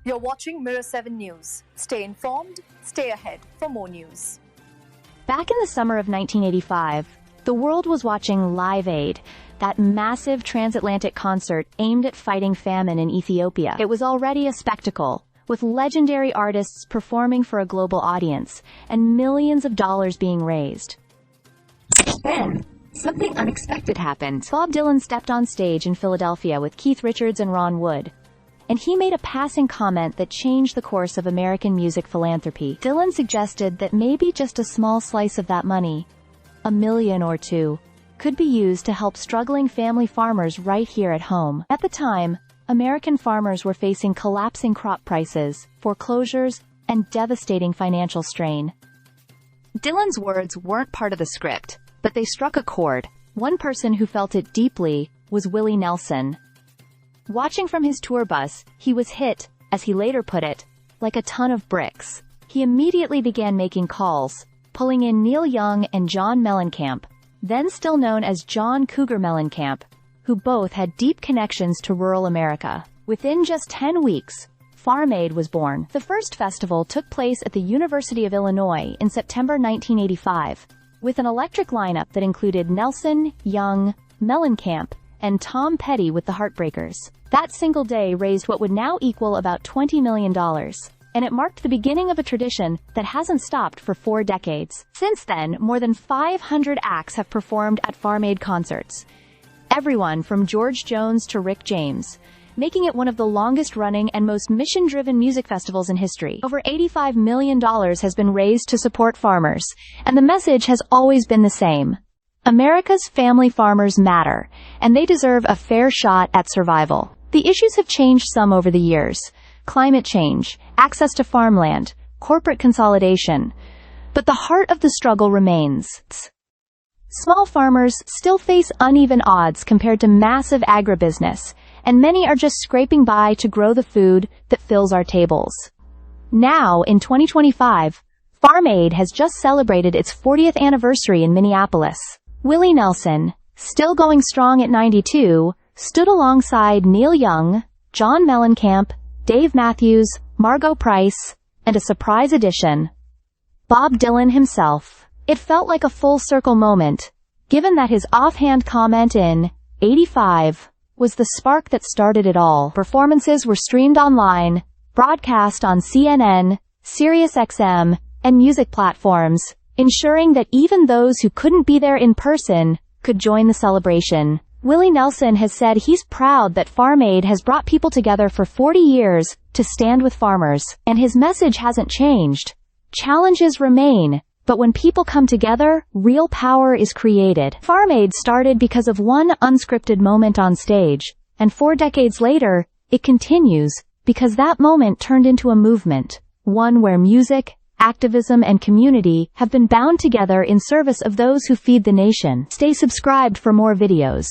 You're watching Mirror 7 News. Stay informed, stay ahead for more news. Back in the summer of 1985, the world was watching Live Aid, that massive transatlantic concert aimed at fighting famine in Ethiopia. It was already a spectacle, with legendary artists performing for a global audience, and millions of dollars being raised. Then, something unexpected happened. Bob Dylan stepped on stage in Philadelphia with Keith Richards and Ron Wood, and he made a passing comment that changed the course of American music philanthropy. Dylan suggested that maybe just a small slice of that money, $1 million or $2 million, could be used to help struggling family farmers right here at home. At the time, American farmers were facing collapsing crop prices, foreclosures, and devastating financial strain. Dylan's words weren't part of the script, but they struck a chord. One person who felt it deeply was Willie Nelson. Watching from his tour bus, he was hit, as he later put it, like a ton of bricks. He immediately began making calls, pulling in Neil Young and John Mellencamp, then still known as John Cougar Mellencamp, who both had deep connections to rural America. Within just 10 weeks, Farm Aid was born. The first festival took place at the University of Illinois in September 1985, with an electric lineup that included Nelson, Young, Mellencamp, and Tom Petty with the Heartbreakers. That single day raised what would now equal about $20 million, and it marked the beginning of a tradition that hasn't stopped for 4 decades. Since then, more than 500 acts have performed at Farm Aid concerts, everyone from George Jones to Rick James, making it one of the longest-running and most mission-driven music festivals in history. Over $85 million has been raised to support farmers, and the message has always been the same. America's family farmers matter, and they deserve a fair shot at survival. The issues have changed some over the years: climate change, access to farmland, corporate consolidation. But the heart of the struggle remains. Small farmers still face uneven odds compared to massive agribusiness, and many are just scraping by to grow the food that fills our tables. Now, in 2025, Farm Aid has just celebrated its 40th anniversary in Minneapolis. Willie Nelson, still going strong at 92, stood alongside Neil Young, John Mellencamp, Dave Matthews, Margot Price, and a surprise addition, Bob Dylan himself. It felt like a full-circle moment, given that his offhand comment in '85 was the spark that started it all. Performances were streamed online, broadcast on CNN, SiriusXM, and music platforms, ensuring that even those who couldn't be there in person could join the celebration. Willie Nelson has said he's proud that Farm Aid has brought people together for 40 years to stand with farmers, and his message hasn't changed. Challenges remain, but when people come together, real power is created. Farm Aid started because of one unscripted moment on stage, and 4 decades later, it continues because that moment turned into a movement, one where music, activism, and community have been bound together in service of those who feed the nation. Stay subscribed for more videos.